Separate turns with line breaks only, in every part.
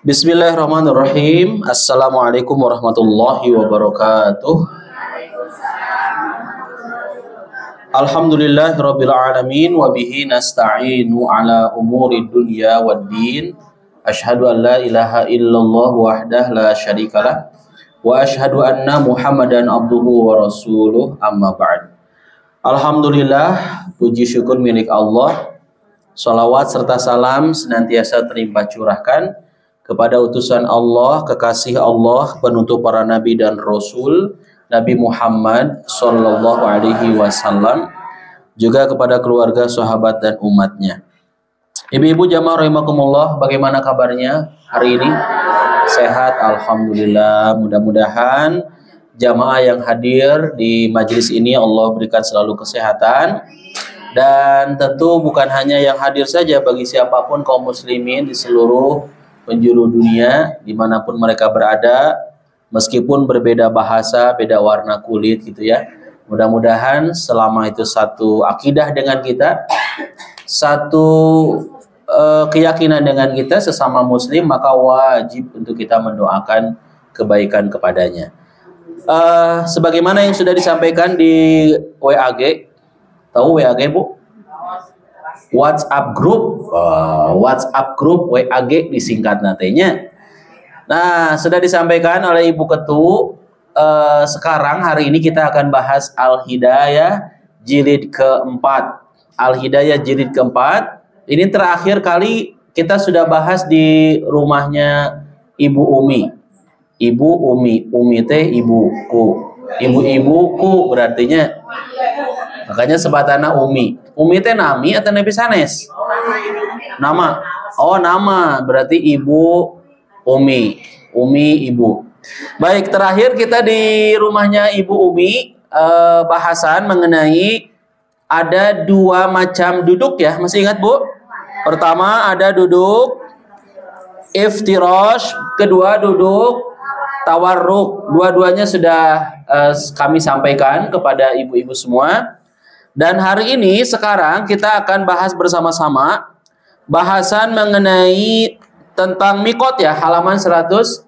Bismillahirrahmanirrahim. Assalamualaikum warahmatullahi wabarakatuh. Alhamdulillahirabbil alamin wa bihi nasta'inu ala umuri dunya waddin. Asyhadu an la ilaha illallah wahdahu la syarikalah wa asyhadu anna Muhammadan abduhu wa rasuluh, amma ba'd. Alhamdulillah, puji syukur milik Allah. Salawat serta salam senantiasa terlimpah curahkan kepada utusan Allah, kekasih Allah, penutup para nabi dan rasul, Nabi Muhammad sallallahu alaihi wasallam, juga kepada keluarga, sahabat dan umatnya. Ibu-ibu jamaah rahimakumullah, bagaimana kabarnya hari ini? Sehat, alhamdulillah. Mudah-mudahan jamaah yang hadir di majelis ini Allah berikan selalu kesehatan, dan tentu bukan hanya yang hadir saja, bagi siapapun kaum muslimin di seluruh penjuru dunia dimanapun mereka berada, meskipun berbeda bahasa, beda warna kulit gitu ya. Mudah-mudahan selama itu satu akidah dengan kita, satu keyakinan dengan kita sesama muslim, maka wajib untuk kita mendoakan kebaikan kepadanya. Sebagaimana yang sudah disampaikan di WAG, tahu WAG Bu? WhatsApp group, WAG disingkat nantinya. Nah, sudah disampaikan oleh Ibu Ketu. Sekarang hari ini kita akan bahas Al-Hidayah jilid keempat. Al-Hidayah jilid keempat. Ini terakhir kali kita sudah bahas di rumahnya Ibu Umi. Ibu Umi teh ibuku. Ibu-ibuku berartinya. Makanya sebatana Umi. Umi teh nami atau nabi sanes? Nama. Oh, nama. Berarti Ibu Umi. Umi ibu. Baik, terakhir kita di rumahnya Ibu Umi bahasan mengenai ada dua macam duduk ya. Masih ingat Bu? Pertama ada duduk iftirash, kedua duduk tawarruk. Dua-duanya sudah kami sampaikan kepada ibu-ibu semua. Dan hari ini sekarang kita akan bahas bersama-sama bahasan mengenai tentang mikot ya, halaman 194.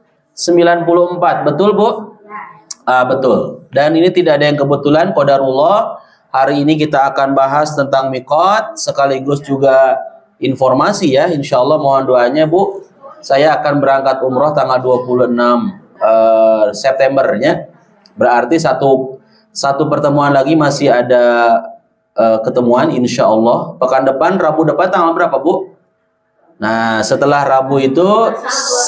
Betul Bu? Betul. Dan ini tidak ada yang kebetulan, qadarullah. Hari ini kita akan bahas tentang mikot sekaligus juga informasi ya. Insya Allah mohon doanya Bu. Saya akan berangkat umroh tanggal 26 Septembernya. Berarti satu pertemuan lagi masih ada ketemuan insya Allah. Pekan depan, Rabu depan tanggal berapa Bu? Nah, setelah Rabu itu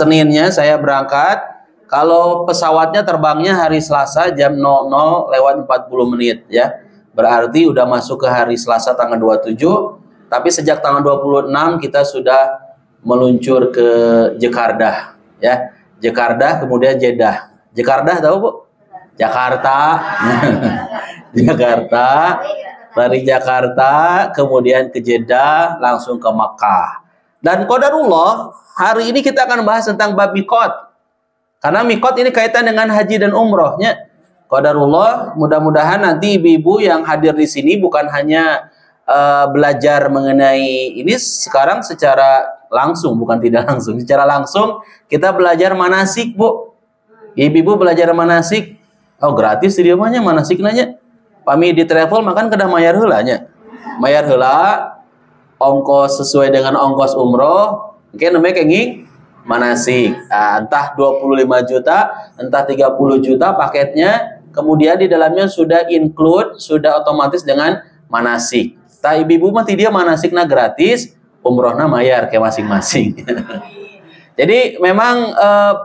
Seninnya saya berangkat. Kalau pesawatnya terbangnya hari Selasa jam 00:40 ya. Berarti udah masuk ke hari Selasa tanggal 27. Tapi sejak tanggal 26 kita sudah meluncur ke Jakarta ya. Jakarta kemudian Jeddah. Jakarta tahu Bu? Jakarta. Jakarta. Dari Jakarta kemudian ke Jeddah langsung ke Makkah. Dan qadarullah hari ini kita akan bahas tentang bab mikot. Karena mikot ini kaitan dengan haji dan umrohnya. Qadarullah, mudah-mudahan nanti ibu-ibu yang hadir di sini bukan hanya belajar mengenai ini sekarang secara langsung, bukan tidak langsung. Secara langsung kita belajar manasik Bu. Ibu-ibu belajar manasik. Oh, gratis di rumahnya manasik nanya. Pami di travel makan kedah mayar heulanya. Mayar heula ongkos sesuai dengan ongkos umroh. Mungkin namanya kayak manasik. Entah 25 juta, entah 30 juta paketnya. Kemudian di dalamnya sudah include, sudah otomatis dengan manasik. Ta ibu-ibu mah dia manasikna gratis, umrohna mayar kayak masing-masing. Jadi memang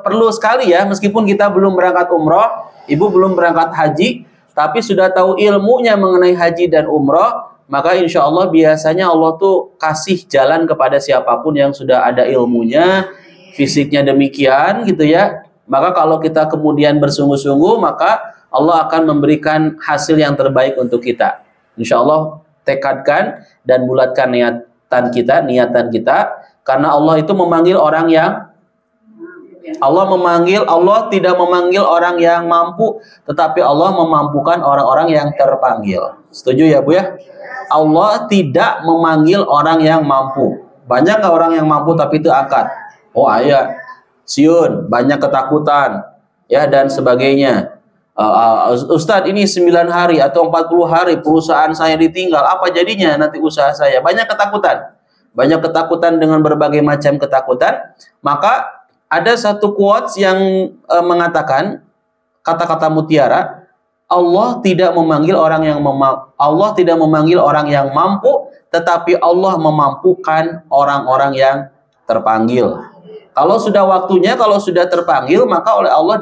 perlu sekali ya, meskipun kita belum berangkat umroh, ibu belum berangkat haji, tapi sudah tahu ilmunya mengenai haji dan umroh, maka insya Allah biasanya Allah tuh kasih jalan kepada siapapun yang sudah ada ilmunya, fisiknya demikian gitu ya. Maka kalau kita kemudian bersungguh-sungguh, maka Allah akan memberikan hasil yang terbaik untuk kita. Insya Allah tekadkan dan bulatkan niatan kita, karena Allah itu memanggil orang yang Allah tidak memanggil orang yang mampu, tetapi Allah memampukan orang-orang yang terpanggil. Setuju ya Bu ya? Allah tidak memanggil orang yang mampu. Banyak nggak orang yang mampu tapi itu angkat? Oh ayah, siun, banyak ketakutan, ya dan sebagainya. Ustadz ini 9 hari atau 40 hari perusahaan saya ditinggal, apa jadinya nanti usaha saya? Banyak ketakutan. Banyak ketakutan dengan berbagai macam ketakutan. Maka ada satu quotes yang mengatakan kata-kata mutiara, Allah tidak memanggil orang yang mampu, tetapi Allah memampukan orang-orang yang terpanggil. Kalau sudah waktunya, kalau sudah terpanggil, maka oleh Allah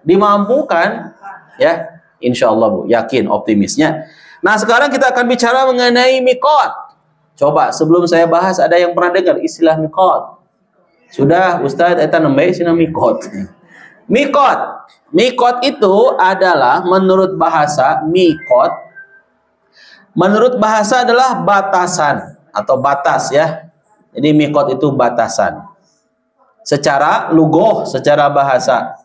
dimampukan, ya, insya Allah Bu, yakin, optimisnya. Nah sekarang kita akan bicara mengenai miqat. Coba sebelum saya bahas, ada yang pernah dengar istilah miqat? Sudah Ustadz, eta nembe sina miqat. Miqat itu adalah menurut bahasa menurut bahasa adalah batasan atau batas, ya. Jadi miqat itu batasan. Secara lugoh, secara bahasa.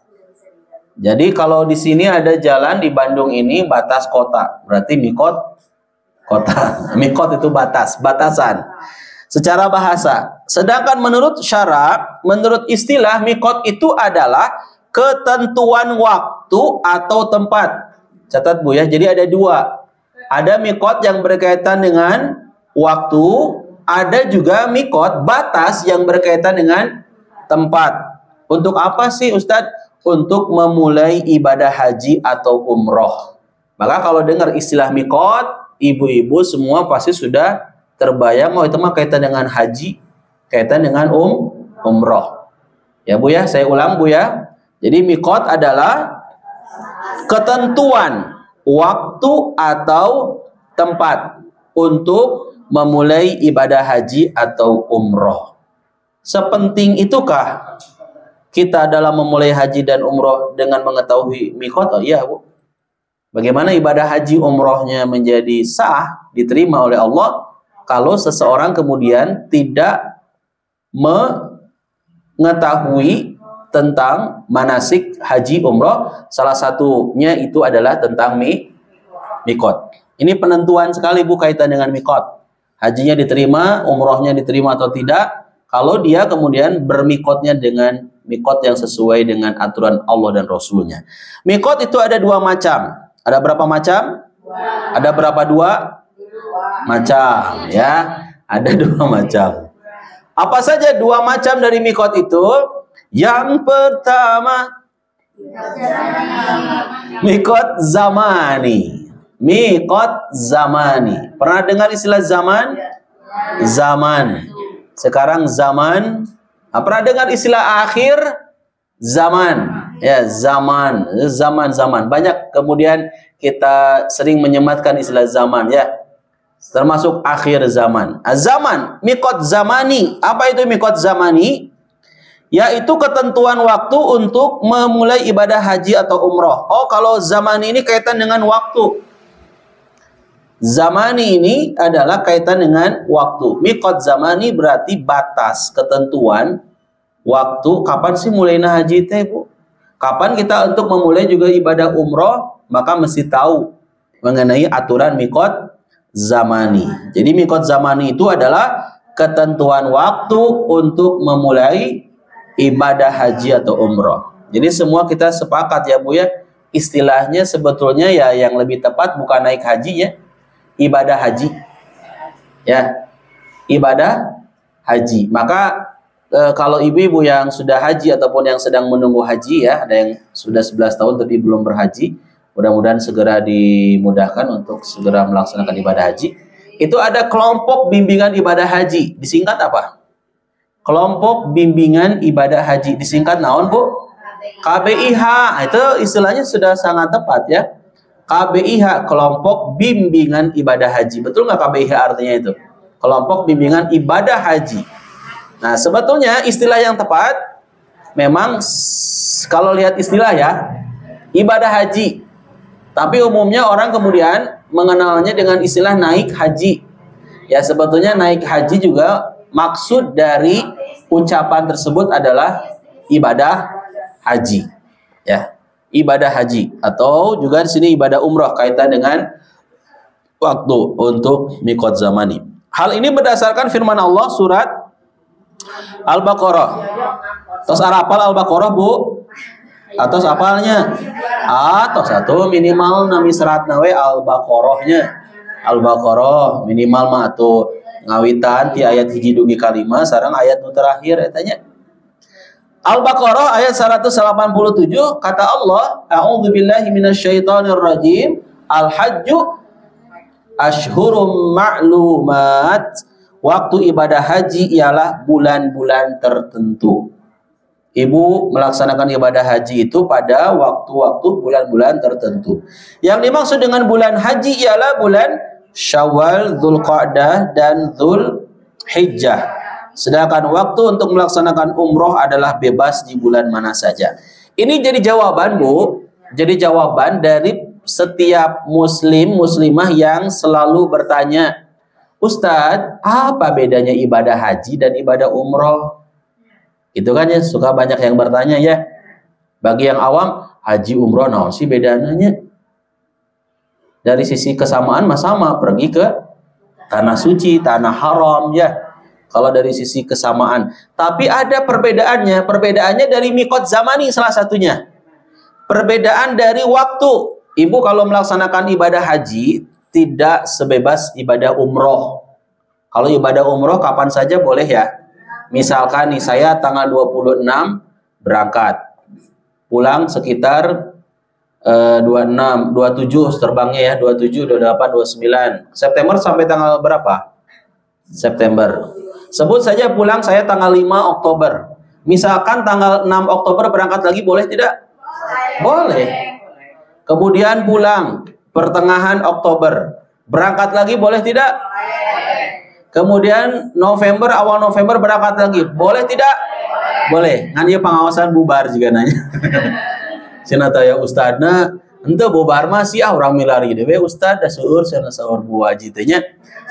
Jadi kalau di sini ada jalan di Bandung ini batas kota, berarti miqat kota. Miqat itu batasan. Secara bahasa. Sedangkan menurut syara, menurut istilah miqat itu adalah ketentuan waktu atau tempat. Catat Bu ya. Jadi ada dua. Ada miqat yang berkaitan dengan waktu, ada juga miqat batas yang berkaitan dengan tempat. Untuk apa sih Ustadz? Untuk memulai ibadah haji atau umroh. Maka kalau dengar istilah miqat, ibu-ibu semua pasti sudah terbayang, oh itu mah kaitan dengan haji, kaitan dengan umroh. Ya Bu ya, saya ulang Bu ya. Jadi miqat adalah ketentuan waktu atau tempat untuk memulai ibadah haji atau umroh. Sepenting itukah kita dalam memulai haji dan umroh dengan mengetahui miqat? Oh iya Bu. Bagaimana ibadah haji umrohnya menjadi sah, diterima oleh Allah, kalau seseorang kemudian tidak mengetahui tentang manasik haji umroh? Salah satunya itu adalah tentang miqat. Ini penentuan sekali Bu kaitan dengan miqat. Hajinya diterima, umrohnya diterima atau tidak, kalau dia kemudian bermiqatnya dengan miqat yang sesuai dengan aturan Allah dan Rasulnya. Miqat itu ada dua macam. Ada berapa macam? Ada berapa dua? Macam, ya. Ada dua macam. Apa saja dua macam dari miqat itu? Yang pertama, miqat zamani. Miqat zamani. Pernah dengar istilah zaman? Zaman. Sekarang zaman. Pernah dengar istilah akhir? Zaman. Ya, zaman. Banyak kemudian kita sering menyematkan istilah zaman, ya. Termasuk akhir zaman. Zaman, miqat zamani. Apa itu miqat zamani? Yaitu ketentuan waktu untuk memulai ibadah haji atau umroh. Oh, kalau zamani ini kaitan dengan waktu. Zamani ini adalah kaitan dengan waktu. Miqat zamani berarti batas, ketentuan waktu. Kapan sih mulainya haji teh Bu? Kapan kita untuk memulai juga ibadah umroh? Maka mesti tahu mengenai aturan miqat zamani. Jadi miqat zamani itu adalah ketentuan waktu untuk memulai ibadah haji atau umroh. Jadi semua kita sepakat ya Bu ya. Istilahnya sebetulnya ya yang lebih tepat bukan naik haji ya. Ibadah haji, ya, ibadah haji. Maka kalau ibu-ibu yang sudah haji ataupun yang sedang menunggu haji, ya, ada yang sudah 11 tahun tapi belum berhaji, mudah-mudahan segera dimudahkan untuk segera melaksanakan ibadah haji. Itu ada kelompok bimbingan ibadah haji, disingkat apa? Kelompok bimbingan ibadah haji, disingkat naon Bu? KBIH. Itu istilahnya sudah sangat tepat ya. KBIH, kelompok bimbingan ibadah haji. Betul nggak KBIH artinya itu? Kelompok bimbingan ibadah haji. Nah, sebetulnya istilah yang tepat memang kalau lihat istilah ya, ibadah haji. Tapi umumnya orang kemudian mengenalnya dengan istilah naik haji. Ya, sebetulnya naik haji juga maksud dari ucapan tersebut adalah ibadah haji. Ya. Ibadah haji atau juga di sini ibadah umrah kaitan dengan waktu untuk miqat zamani. Hal ini berdasarkan firman Allah surat Al-Baqarah. Tos arapal Al-Baqarah, Bu? Atos apalnya? Atos satu minimal nami serat nawe Al-Baqarahnya. Al-Baqarah minimal mah atuh ngawitan ti ayat hiji dugi kalima sareng ayat nu terakhir etanya. Al-Baqarah ayat 187 kata Allah, A'udzubillahi minasyaitonir rajim. Al-hajju ashhurum ma'lumat. Waktu ibadah haji ialah bulan-bulan tertentu. Ibu melaksanakan ibadah haji itu pada waktu-waktu bulan-bulan tertentu. Yang dimaksud dengan bulan haji ialah bulan Syawal, Dzulqa'dah, dan Dzulhijjah. Sedangkan waktu untuk melaksanakan umroh adalah bebas di bulan mana saja. Ini jadi jawaban, Bu. Jadi jawaban dari setiap muslim, muslimah yang selalu bertanya, Ustadz, apa bedanya ibadah haji dan ibadah umroh? Itu kan ya, suka banyak yang bertanya ya. Bagi yang awam, haji umroh naon sih bedanya? Dari sisi kesamaan mah sama, pergi ke tanah suci, tanah haram ya. Kalau dari sisi kesamaan, tapi ada perbedaannya. Perbedaannya dari mikot zamani salah satunya. Perbedaan dari waktu. Ibu kalau melaksanakan ibadah haji tidak sebebas ibadah umroh. Kalau ibadah umroh kapan saja boleh ya. Misalkan nih saya tanggal 26 berangkat, pulang sekitar 26, 27 terbangnya ya, 27, 28, 29. September sampai tanggal berapa? September. Sebut saja pulang saya tanggal 5 Oktober. Misalkan tanggal 6 Oktober berangkat lagi, boleh tidak? Boleh. Kemudian pulang pertengahan Oktober. Berangkat lagi, boleh tidak? Kemudian November, awal November berangkat lagi. Boleh tidak? Boleh. Ngan ieu pengawasan bubar juga nanya. Cenah tanya ustadna, henteu bubar mah sia urang milari dewe ustad da seueur cenah saur Bu Haji teh nya.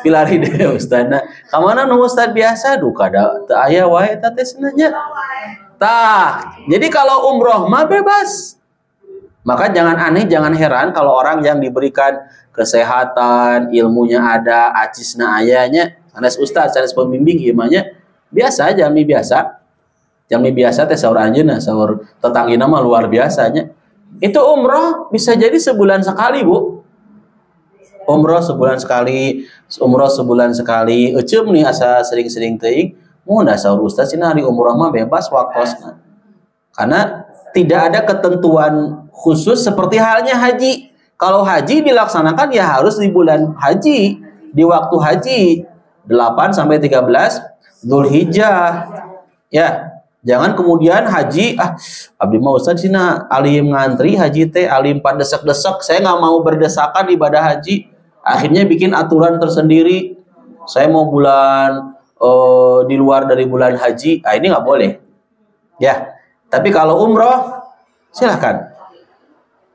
Milari dewe ustadna. Ka mana nu ustad biasa duh kada teu aya wae eta teh cenah. Tah, jadi kalau umroh mah bebas. Maka jangan aneh, jangan heran kalau orang yang diberikan kesehatan, ilmunya ada, acisna ayanya, sanes ustad, sanes pembimbing ieu biasa jami biasa. Jami biasa teh saur anjeunna, saur tetanggina mah luar biasanya. Itu umroh bisa jadi sebulan sekali, Bu. Umroh sebulan sekali, umroh sebulan sekali. Euceum nih asa sering-sering teuing, mun da saur ustaz cenah hari umroh mah bebas waktosna. Karena tidak ada ketentuan khusus seperti halnya haji. Kalau haji dilaksanakan ya harus di bulan haji, di waktu haji 8 sampai 13 Dzulhijjah. Ya, jangan kemudian haji abdi mah ustaz cenah alim ngantri haji teh alim padesek-desek, saya nggak mau berdesakan ibadah haji. Akhirnya bikin aturan tersendiri. Saya mau bulan di luar dari bulan haji. Ini nggak boleh. Ya. Tapi kalau umroh silahkan.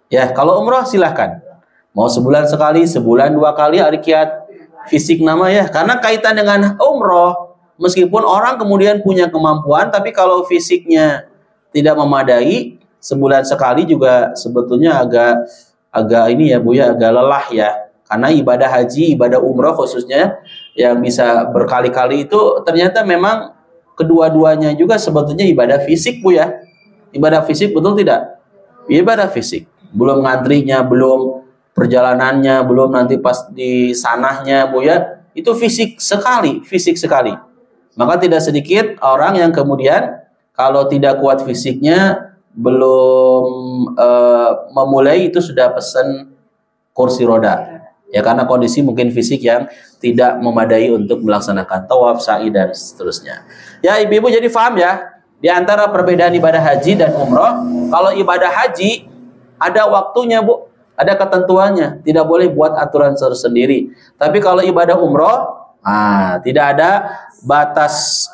Ya, kalau umroh silahkan. Mau sebulan sekali, sebulan 2 kali hari kiat fisik nama ya. Karena kaitan dengan umroh, meskipun orang kemudian punya kemampuan, tapi kalau fisiknya tidak memadai, sebulan sekali juga sebetulnya agak ini ya Bu ya, agak lelah ya. Karena ibadah haji, ibadah umroh khususnya yang bisa berkali-kali itu ternyata memang kedua-duanya juga sebetulnya ibadah fisik Bu ya. Ibadah fisik, betul tidak? Ibadah fisik. Belum ngantrinya, belum perjalanannya, belum nanti pas di sanahnya Bu ya. Itu fisik sekali, fisik sekali. Maka tidak sedikit orang yang kemudian kalau tidak kuat fisiknya, belum memulai itu sudah pesan kursi roda. Ya karena kondisi mungkin fisik yang tidak memadai untuk melaksanakan tawaf, sa'i dan seterusnya. Ya ibu-ibu jadi paham ya. Di antara perbedaan ibadah haji dan umroh, kalau ibadah haji ada waktunya Bu, ada ketentuannya, tidak boleh buat aturan tersendiri. Tapi kalau ibadah umroh, tidak ada batas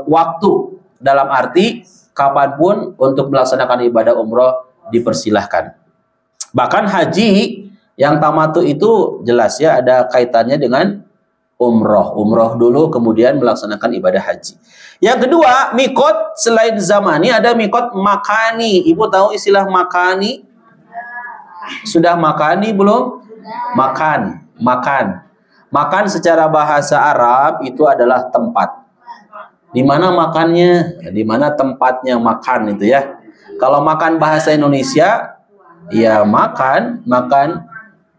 waktu, dalam arti kapanpun untuk melaksanakan ibadah umroh dipersilahkan. Bahkan haji yang tamatu itu jelas ya ada kaitannya dengan umroh. Umroh dulu kemudian melaksanakan ibadah haji. Yang kedua, mikot selain zamani ada mikot makani. Ibu tahu istilah makani? Sudah makani belum? Makan. Makan secara bahasa Arab itu adalah tempat. di mana makannya, di mana tempatnya makan itu ya. Kalau makan bahasa Indonesia, ya makan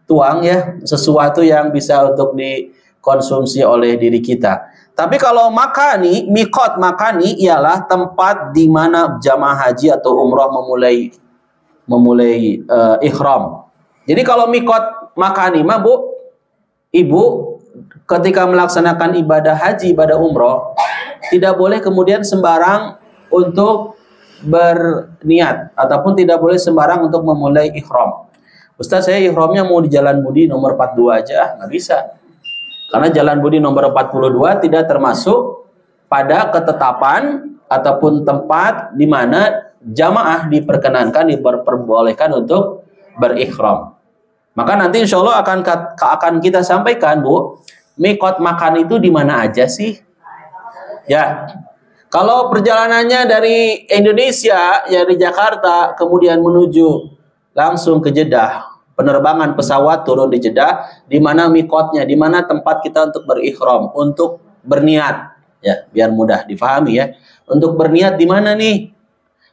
tuang ya, sesuatu yang bisa untuk dikonsumsi oleh diri kita. Tapi kalau makani, mikot makani ialah tempat di mana jamaah haji atau umroh memulai ihram. Jadi kalau mikot makani mah Bu, Ibu ketika melaksanakan ibadah haji, ibadah umroh, tidak boleh kemudian sembarang untuk berniat ataupun tidak boleh sembarang untuk memulai ihram. Ustaz, saya ihramnya mau di Jalan Budi nomor 42 aja, nggak bisa. Karena Jalan Budi nomor 42 tidak termasuk pada ketetapan ataupun tempat di mana jamaah diperkenankan, diperbolehkan untuk berihram. Maka nanti insya Allah akan kita sampaikan, Bu, mikot makan itu di mana aja sih? Ya, kalau perjalanannya dari Indonesia, ya di Jakarta, kemudian menuju langsung ke Jeddah, penerbangan pesawat turun di Jeddah, di mana mikotnya, di mana tempat kita untuk berihram, untuk berniat, ya biar mudah difahami ya. Untuk berniat di mana nih?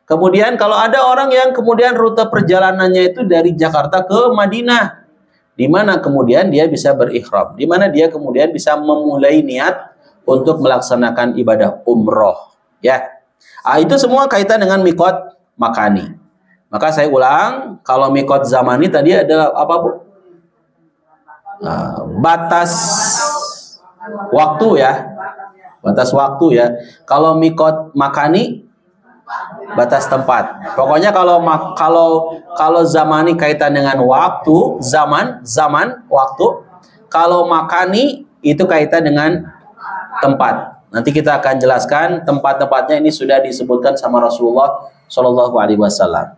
Kemudian kalau ada orang yang kemudian rute perjalanannya itu dari Jakarta ke Madinah, di mana kemudian dia bisa berihram, di mana dia kemudian bisa memulai niat untuk melaksanakan ibadah umroh, ya. Itu semua kaitan dengan mikot makani. Maka saya ulang, kalau mikot zamani tadi adalah apa, Bu? Batas waktu ya, batas waktu ya. Kalau mikot makani batas tempat. Pokoknya kalau zamani kaitan dengan waktu, zaman waktu. Kalau makani itu kaitan dengan tempat. Nanti kita akan jelaskan tempat-tempatnya, ini sudah disebutkan sama Rasulullah Shallallahu Alaihi Wasallam.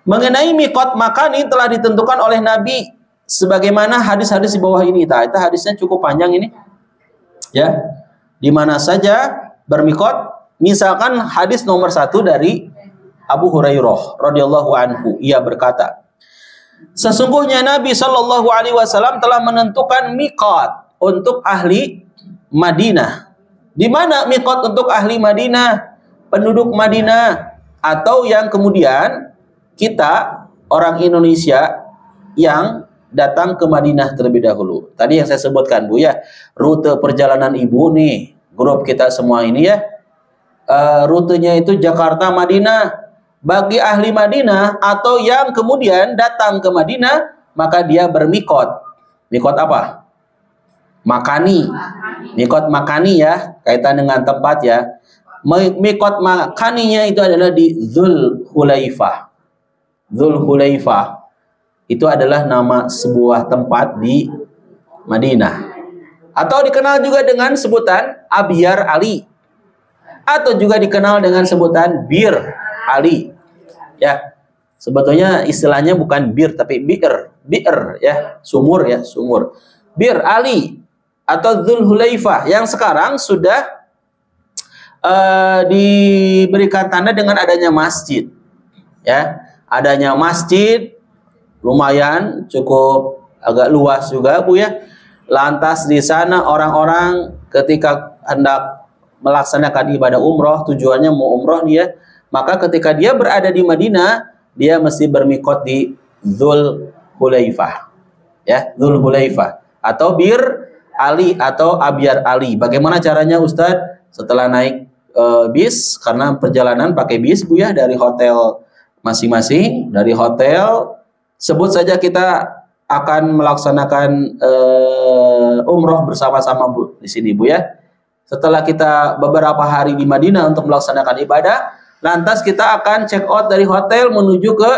Mengenai mikot makani telah ditentukan oleh Nabi sebagaimana hadis-hadis di bawah ini. Itu hadisnya cukup panjang ini. Ya, di mana saja bermikot. Misalkan hadis nomor 1 dari Abu Hurairah radhiyallahu anhu, ia berkata, sesungguhnya Nabi Shallallahu Alaihi Wasallam telah menentukan mikot untuk ahli Madinah. Di mana mikot untuk ahli Madinah, penduduk Madinah, atau yang kemudian kita orang Indonesia yang datang ke Madinah terlebih dahulu. Tadi yang saya sebutkan, Bu ya, rute perjalanan Ibu nih, grup kita semua ini ya, rutenya itu Jakarta Madinah. Bagi ahli Madinah atau yang kemudian datang ke Madinah, maka dia bermikot. Mikot apa? Makani. Mikot makani ya, kaitan dengan tempat ya. Mikot makaninya itu adalah di Dzul Hulaifah. Dzul Hulaifah itu adalah nama sebuah tempat di Madinah. Atau dikenal juga dengan sebutan Abyar Ali. Atau juga dikenal dengan sebutan Bir Ali. Ya. Sebetulnya istilahnya bukan bir tapi bi'r ya, sumur ya, sumur. Bir Ali atau Dzul Hulaifah yang sekarang sudah diberikan tanda dengan adanya masjid. Ya, adanya masjid lumayan cukup agak luas juga, Bu ya. Lantas di sana orang-orang ketika hendak melaksanakan ibadah umroh, tujuannya mau umroh dia, maka ketika dia berada di Madinah, dia mesti bermikot di Dzul Hulaifah. Ya, Dzul Hulaifah atau Bir Ali atau Abyar Ali. Bagaimana caranya, Ustadz? Setelah naik bis, karena perjalanan pakai bis, Bu ya, dari hotel masing-masing, dari hotel sebut saja kita akan melaksanakan umroh bersama-sama, Bu, di sini, Bu ya. Setelah kita beberapa hari di Madinah untuk melaksanakan ibadah, lantas kita akan check out dari hotel menuju ke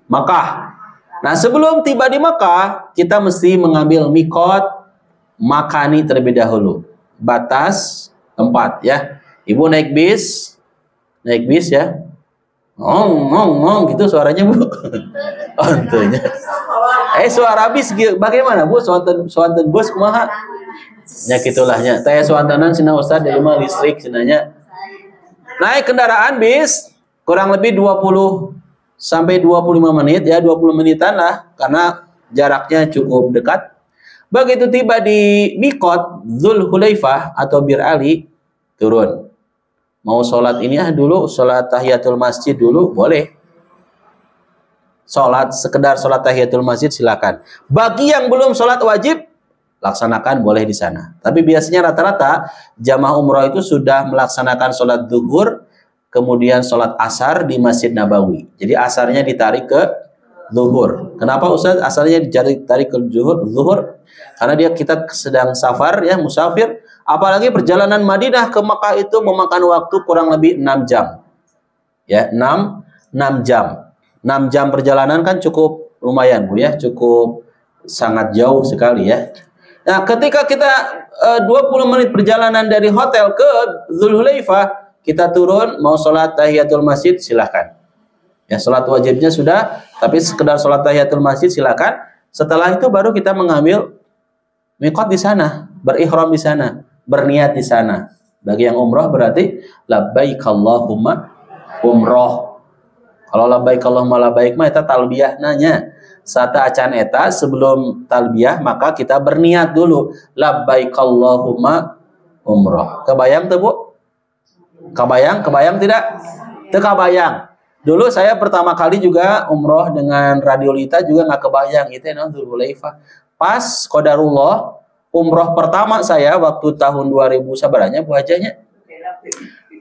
Makkah. Nah, sebelum tiba di Makkah, kita mesti mengambil mikot makani terlebih dahulu. Batas tempat ya. Ibu naik bis ya. Ngong gitu suaranya, Bu. Ontunya. Suara bis bagaimana, Bu? Suanten bus kumaha? Ya gitulahnya. Teh suantenan cenah Ustaz dari mah listrik cenahnya. Naik kendaraan bis kurang lebih 20 sampai 25 menit ya, 20 menitan lah karena jaraknya cukup dekat. Begitu tiba di mikot Dzul Hulaifah atau Bir Ali, turun. Mau sholat ini dulu, sholat tahiyatul masjid dulu, boleh. Sekedar sholat tahiyatul masjid silakan. Bagi yang belum sholat wajib, laksanakan boleh di sana. Tapi biasanya rata-rata jamaah umroh itu sudah melaksanakan sholat zuhur, kemudian sholat asar di Masjid Nabawi. Jadi asarnya ditarik ke zuhur. Kenapa Ustaz asarnya ditarik ke zuhur? Karena kita sedang safar ya, musafir. Apalagi perjalanan Madinah ke Makkah itu memakan waktu kurang lebih 6 jam. Ya, 6 jam. 6 jam perjalanan kan cukup lumayan Bu ya, cukup sangat jauh sekali ya. Nah, ketika kita 20 menit perjalanan dari hotel ke Dzulhulaifah, kita turun mau sholat tahiyatul masjid silahkan. Ya, sholat wajibnya sudah, tapi sekedar sholat tahiyatul masjid silahkan. Setelah itu baru kita mengambil miqat di sana, berihram di sana, berniat di sana. Bagi yang umroh berarti labbaik Allahumma umroh. Kalau labbaik Allahumma labbaik mah eta talbiyah nanya. Saat acan eta sebelum talbiyah maka kita berniat dulu labbaik Allahumma umroh. Kebayang tuh Bu? Kebayang tidak? Teu kabayang. Dulu saya pertama kali juga umroh dengan Radiolita juga nggak kebayang itu nah Dzulhulaifah. Pas qadarullah umroh pertama saya waktu tahun 2000 sabaranya Bu hajanya.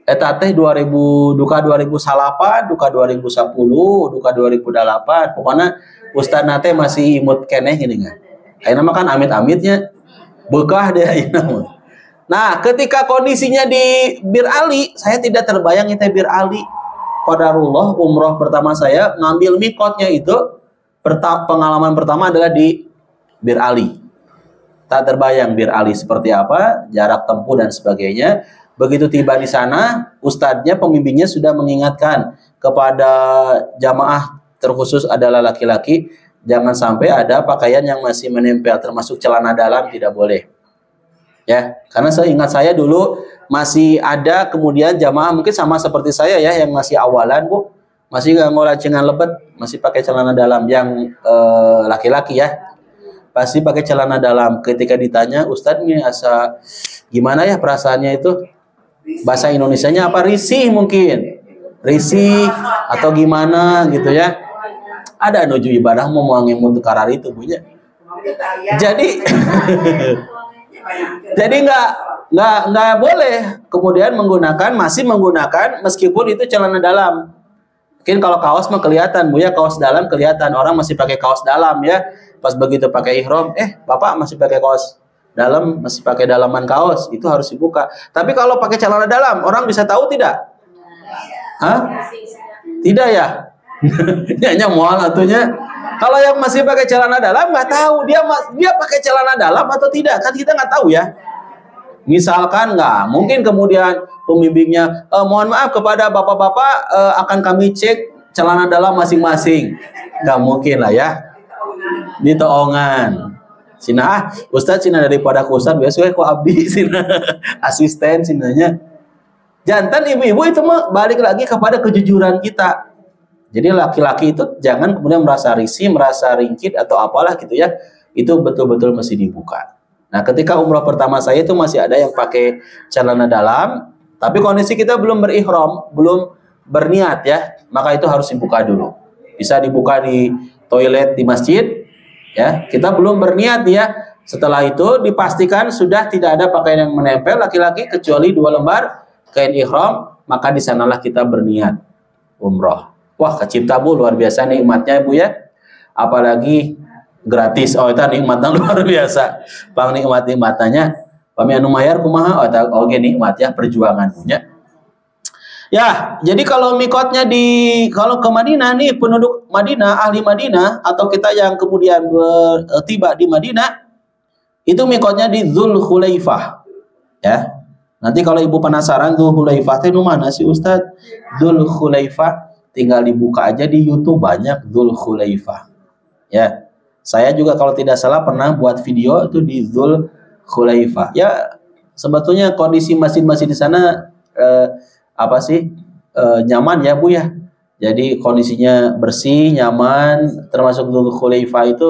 Eta teh 2000 duka 2008, duka 2010, duka 2008. Pokoknya Ustaz nate masih imut keneh gini kan. Ayeuna mah kan amit-amitnya bekah deh ayeuna. Nah, ketika kondisinya di Bir Ali, saya tidak terbayang itu Bir Ali. Qadarullah umroh pertama saya ngambil mikotnya itu pengalaman pertama adalah di Bir Ali. Tak terbayang Bir Ali seperti apa, jarak tempuh dan sebagainya. Begitu tiba di sana, ustadznya, pembimbingnya sudah mengingatkan kepada jamaah terkhusus adalah laki-laki, jangan sampai ada pakaian yang masih menempel, termasuk celana dalam tidak boleh. Ya, karena saya ingat saya dulu masih ada kemudian jamaah mungkin sama seperti saya ya yang masih awalan Bu, masih nggak ngolacengan lebet, masih pakai celana dalam yang laki-laki ya, pasti pakai celana dalam. Ketika ditanya Ustadz ini asa gimana ya perasaannya itu, bahasa Indonesianya apa, risih mungkin, risih atau gimana gitu ya. Ada nuju ibadah mau ngemut karar itu punya. Jadi jadi nggak boleh kemudian masih menggunakan meskipun itu celana dalam. Mungkin kalau kaos mah kelihatan Bu ya, kaos dalam kelihatan, orang masih pakai kaos dalam ya. Pas begitu pakai ihram, Bapak masih pakai kaos dalam, masih pakai dalaman kaos, itu harus dibuka. Tapi kalau pakai celana dalam, orang bisa tahu tidak? Hah? Tidak ya? Hanya mual atunya. Kalau yang masih pakai celana dalam nggak tahu dia pakai celana dalam atau tidak, kan kita nggak tahu ya. Misalkan nggak mungkin kemudian pembimbingnya mohon maaf kepada bapak-bapak akan kami cek celana dalam masing-masing. Nggak mungkin lah ya. Ditoongan. Cina Ustadz cina daripada ku Ustadz biasa ku abdi cina asisten cinanya. Jantan ibu-ibu itu mah balik lagi kepada kejujuran kita. Jadi laki-laki itu jangan kemudian merasa risih, merasa ringkit atau apalah gitu ya. Itu betul-betul mesti dibuka. Nah, ketika umroh pertama saya itu masih ada yang pakai celana dalam, tapi kondisi kita belum berihram, belum berniat ya, maka itu harus dibuka dulu. Bisa dibuka di toilet di masjid, ya. Kita belum berniat ya. Setelah itu dipastikan sudah tidak ada pakaian yang menempel laki-laki kecuali 2 lembar kain ihram, maka di sanalah kita berniat umroh. Wah, kecipta Bu, luar biasa nikmatnya Bu ya. Apalagi gratis. Oh, itu nikmatnya luar biasa. Pang nikmatnya. Pami anu mayar kumaha? Oh, oke nikmat ya perjuangan punya. Ya, jadi kalau mikotnya kalau ke Madinah nih, penduduk Madinah, ahli Madinah atau kita yang kemudian tiba di Madinah, itu mikotnya di Dzulhulaifah. Ya. Nanti kalau Ibu penasaran Dzulhulaifah itu mana sih Ustadz? Dzulhulaifah tinggal dibuka aja di YouTube, banyak Dzulhulaifah. Ya. Saya juga kalau tidak salah pernah buat video itu di Dzulhulaifah. Ya, sebetulnya kondisi masjid-masjid di sana nyaman ya Bu ya. Jadi kondisinya bersih, nyaman, termasuk Dzulhulaifah itu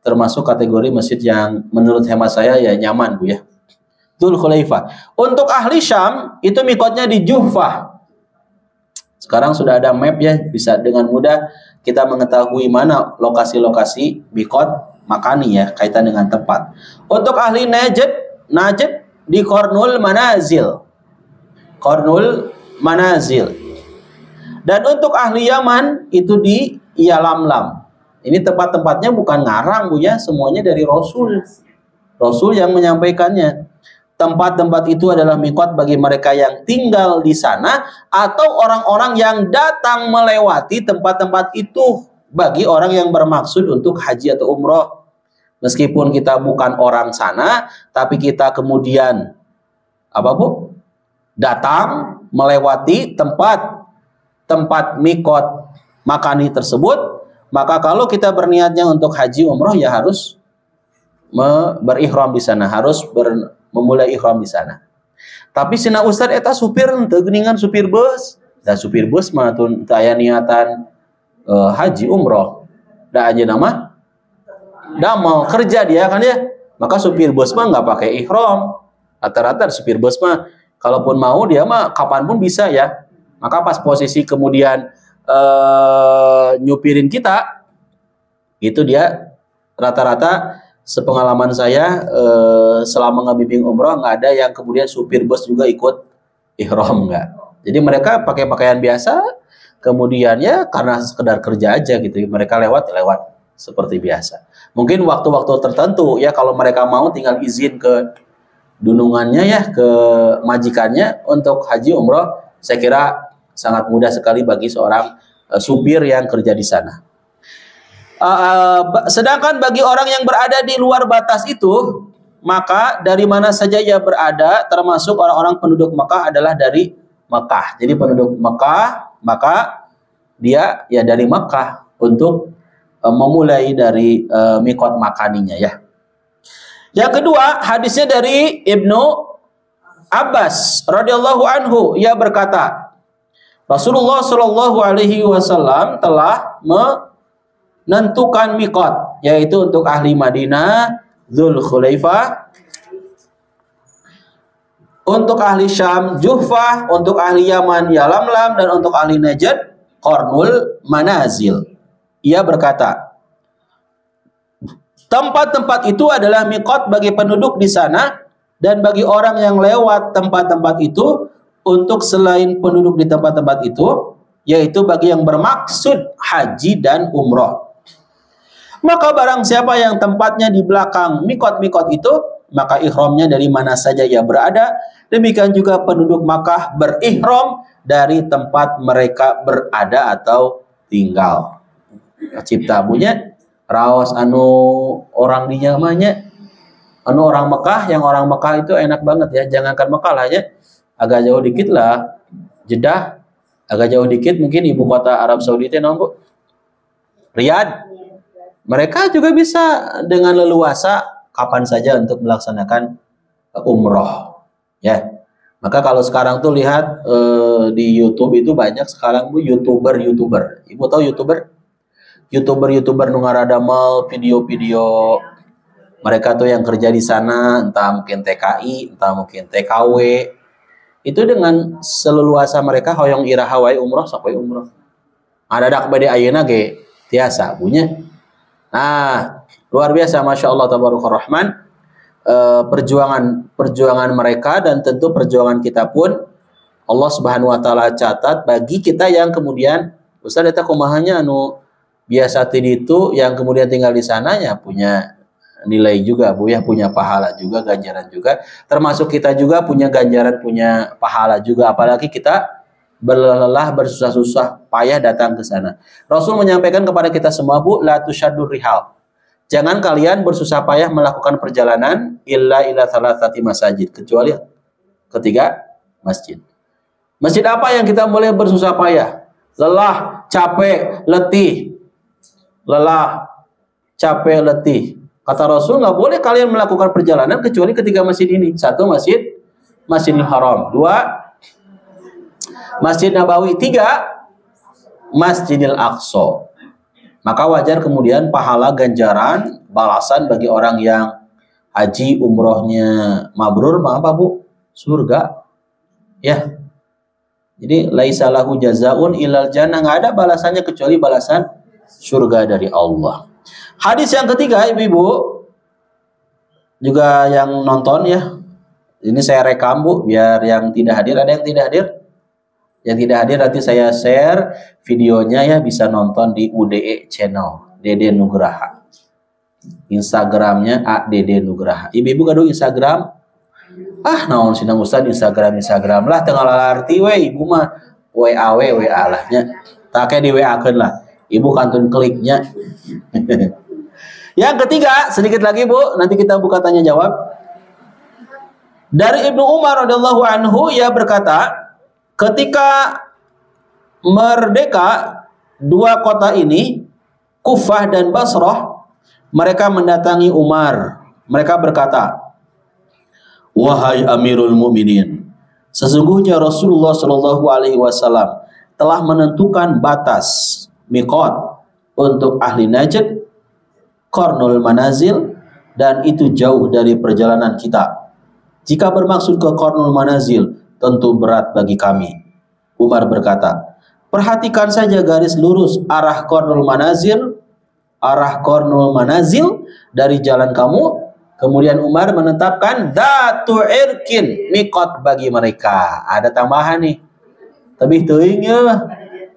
termasuk kategori masjid yang menurut hemat saya ya nyaman Bu ya. Dzulkhulaifah. Untuk ahli Syam itu mikotnya di Juhfah. Sekarang sudah ada map ya, bisa dengan mudah kita mengetahui mana lokasi-lokasi mikot makani ya, kaitan dengan tempat. Untuk ahli Najd di Qarnul Manazil. Qarnul Manazil. Dan untuk ahli Yaman itu di Yalamlam. Ini tempat-tempatnya bukan ngarang Bu ya, semuanya dari Rasul. Rasul yang menyampaikannya. Tempat-tempat itu adalah mikot bagi mereka yang tinggal di sana atau orang-orang yang datang melewati tempat-tempat itu bagi orang yang bermaksud untuk haji atau umroh. Meskipun kita bukan orang sana, tapi kita kemudian apa Bu? Datang melewati tempat mikot makani tersebut, maka kalau kita berniatnya untuk haji umroh ya harus berihram di sana, harus memulai ihram di sana. Tapi sina ustad eta supir teu geuningan supir bus. Da supir bus mah teu aya niatan haji umroh. Da aja nama mau kerja dia kan ya. Maka supir bus mah enggak pakai ihram. Rata-rata supir bus mah kalaupun mau dia mah kapanpun bisa ya. Maka pas posisi kemudian nyupirin kita itu dia rata-rata sepengalaman saya selama ngebimbing umroh nggak ada yang kemudian supir bus juga ikut ihram, nggak. Jadi mereka pakai pakaian biasa, kemudian ya karena sekedar kerja aja gitu, mereka lewat seperti biasa. Mungkin waktu-waktu tertentu ya kalau mereka mau tinggal izin ke dunungannya ya, ke majikannya untuk haji umroh, saya kira sangat mudah sekali bagi seorang supir yang kerja di sana. Sedangkan bagi orang yang berada di luar batas itu, maka dari mana saja ia berada, termasuk orang-orang penduduk Mekah adalah dari Mekah. Jadi penduduk Mekah, maka dia ya dari Mekah untuk memulai dari mikot makaninya ya. Yang kedua, hadisnya dari Ibnu Abbas radhiyallahu anhu, ia berkata, Rasulullah Shallallahu alaihi wasallam telah menentukan mikot, yaitu untuk ahli Madinah Dzulkhulaifah, untuk ahli Syam Juhfah, untuk ahli Yaman Yalamlam, dan untuk ahli Najd Qarnul Manazil. Ia berkata, tempat-tempat itu adalah mikot bagi penduduk di sana dan bagi orang yang lewat tempat-tempat itu, untuk selain penduduk di tempat-tempat itu, yaitu bagi yang bermaksud haji dan umroh. Maka barang siapa yang tempatnya di belakang mikot-mikot itu, maka ihramnya dari mana saja ia berada. Demikian juga penduduk Makkah berihram dari tempat mereka berada atau tinggal. Cipta punya raos anu orang di nyamanya, anu orang Mekah, yang orang Mekah itu enak banget ya. Jangankan Mekah lah ya, agak jauh dikit lah Jeddah, agak jauh dikit mungkin ibu kota Arab Saudi itu namanya Riyadh. Mereka juga bisa dengan leluasa kapan saja untuk melaksanakan umroh, ya. Maka kalau sekarang tuh lihat di YouTube itu banyak sekarang Bu youtuber. Ibu tahu youtuber nu ngaradamel video-video mereka tuh yang kerja di sana, entah mungkin TKI, entah mungkin TKW. Itu dengan seleluasa mereka hoyong iraha wae umroh sampai umroh. Ada dak bade ayeuna ge tiasa punya. Nah, luar biasa, masya Allah tabaraka rahman, perjuangan mereka, dan tentu perjuangan kita pun Allah Subhanahu Wa Taala catat bagi kita yang kemudian Ustaz eta kumahanya anu biasa tadi itu yang kemudian tinggal di sana ya punya nilai juga Bu ya, punya pahala juga, ganjaran juga, termasuk kita juga punya ganjaran, punya pahala juga, apalagi kita berlelah, bersusah-susah payah datang ke sana. Rasul menyampaikan kepada kita semua Bu, la tusyaddur rihal. Jangan kalian bersusah payah melakukan perjalanan illa thalathati masajid, kecuali ketiga masjid. Masjid apa yang kita boleh bersusah payah? Lelah, capek, letih. Lelah, capek, letih. Kata Rasul, nggak boleh kalian melakukan perjalanan kecuali ketiga masjid ini. Satu, Masjidil Haram. Dua, Masjid Nabawi. Tiga, Masjidil Aqsa. Maka wajar kemudian pahala, ganjaran, balasan bagi orang yang haji umrohnya mabrur, apa Bu? Surga. Ya. Jadi laisa lahu jazaun ilal jannah, nggak ada balasannya kecuali balasan surga dari Allah. Hadis yang ketiga, Ibu-ibu juga yang nonton ya. Ini saya rekam Bu, biar yang tidak hadir, ada yang tidak hadir? Yang tidak hadir nanti saya share videonya ya, bisa nonton di UDE channel Dede Nugraha. Instagramnya @Dede Nugraha. Ibu-ibu gaduh Instagram? Naon sinang Ustaz Instagram lah tengah lalarti we, ibu mah WA lah nya. Tak kayak di WA-keun lah. Ibu kantun kliknya. Yang ketiga, sedikit lagi Bu, nanti kita buka tanya jawab. Dari Ibnu Umar radhiyallahu anhu, ia berkata, ketika merdeka dua kota ini, Kufah dan Basrah, mereka mendatangi Umar. Mereka berkata, wahai Amirul Mukminin, sesungguhnya Rasulullah Shallallahu Alaihi Wasallam telah menentukan batas miqat untuk ahli Najd, Qarnul Manazil, dan itu jauh dari perjalanan kita. Jika bermaksud ke Qarnul Manazil, tentu berat bagi kami. Umar berkata, perhatikan saja garis lurus arah Qarnul Manazil dari jalan kamu. Kemudian Umar menetapkan Dzatu Irkin, miqat bagi mereka. Ada tambahan nih. Tapi teuingnya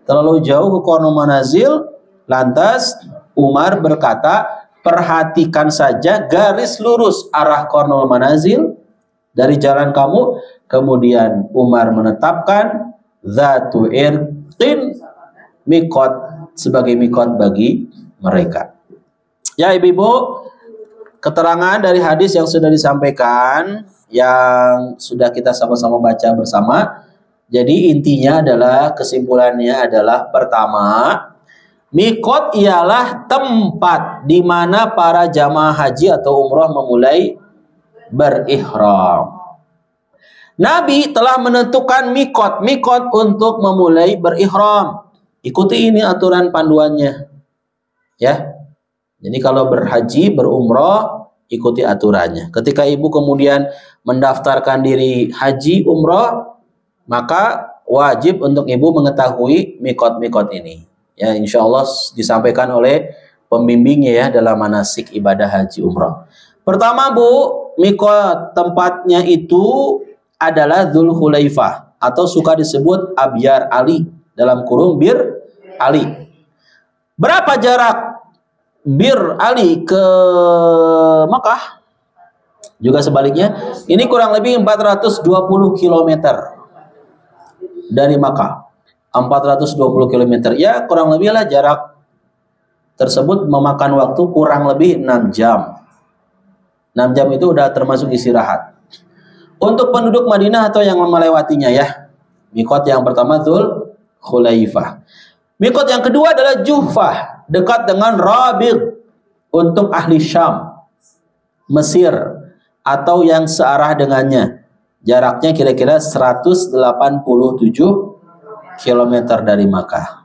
terlalu jauh ke Qarnul Manazil. Lantas Umar berkata, perhatikan saja garis lurus arah Qarnul Manazil dari jalan kamu. Kemudian Umar menetapkan Dzatu Irkin, miqat sebagai miqat bagi mereka. Ya ibu-ibu, keterangan dari hadis yang sudah disampaikan, yang sudah kita sama-sama baca bersama. Jadi intinya adalah, kesimpulannya adalah, pertama, miqat ialah tempat di mana para jamaah haji atau umrah memulai berihram. Nabi telah menentukan miqat untuk memulai berihram. Ikuti ini aturan panduannya. Ya. Jadi kalau berhaji, berumrah, ikuti aturannya. Ketika ibu kemudian mendaftarkan diri haji, umrah, maka wajib untuk ibu mengetahui miqat ini. Ya, insya Allah disampaikan oleh pembimbingnya ya dalam manasik ibadah haji umrah. Pertama Bu, miqat tempatnya itu adalah Dzulhulaifah, atau suka disebut Abyar Ali, dalam kurung Bir Ali. Berapa jarak Bir Ali ke Makkah? Juga sebaliknya, ini kurang lebih 420 km dari Makkah. 420 km. Ya, kurang lebih lah jarak tersebut memakan waktu kurang lebih 6 jam. 6 jam itu udah termasuk istirahat. Untuk penduduk Madinah atau yang melewatinya ya. Miqat yang pertama Dzulhulaifah. Miqat yang kedua adalah Juhfah, dekat dengan Rabigh untuk ahli Syam, Mesir, atau yang searah dengannya. Jaraknya kira-kira 187 km dari Makkah.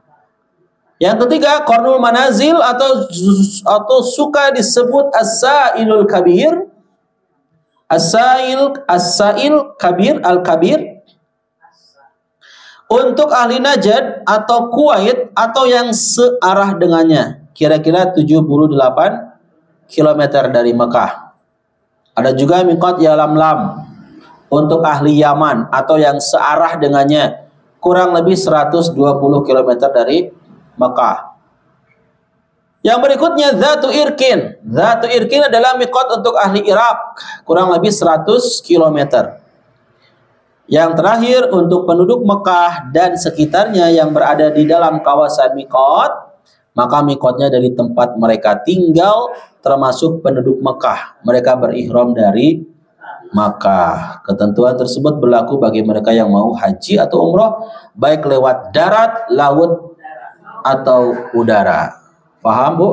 Yang ketiga, Qarnul Manazil atau suka disebut As-Sa'ilul Kabir. As-Sa'il Kabir, Al-Kabir, untuk ahli Najd atau Kuwait atau yang searah dengannya, kira-kira 78 km dari Mekah. Ada juga miqat Yalamlam untuk ahli Yaman atau yang searah dengannya, kurang lebih 120 km dari Mekah. Yang berikutnya Dzatu Irkin. Dzatu Irkin adalah miqat untuk ahli Irak, kurang lebih 100 km. Yang terakhir untuk penduduk Mekah dan sekitarnya yang berada di dalam kawasan miqat, maka miqatnya dari tempat mereka tinggal, termasuk penduduk Mekah. Mereka berihram dari Makkah. Ketentuan tersebut berlaku bagi mereka yang mau haji atau umroh, baik lewat darat, laut, atau udara. Paham Bu?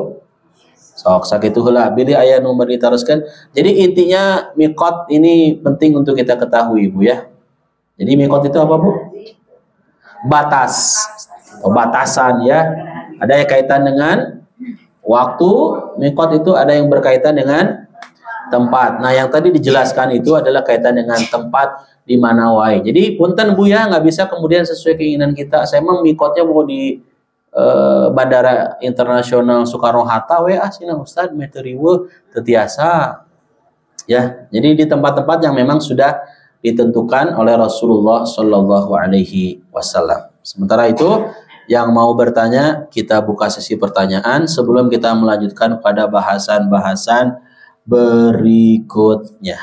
Sok sakitu heula bili aya nu diteruskeun. Jadi intinya miqat ini penting untuk kita ketahui Bu ya. Jadi miqat itu apa Bu? Batas atau batasan ya. Ada yang kaitan dengan waktu, miqat itu ada yang berkaitan dengan tempat. Nah, yang tadi dijelaskan itu adalah kaitan dengan tempat di mana wae. Jadi punten Buya, nggak bisa kemudian sesuai keinginan kita. Saya emang mikotnya mau di Bandara Internasional Soekarno-Hatta we sina Ustad meteriwe tetiasa. Ya, jadi di tempat-tempat yang memang sudah ditentukan oleh Rasulullah Shallallahu Alaihi Wasallam. Sementara itu, yang mau bertanya, kita buka sesi pertanyaan sebelum kita melanjutkan pada bahasan-bahasan berikutnya.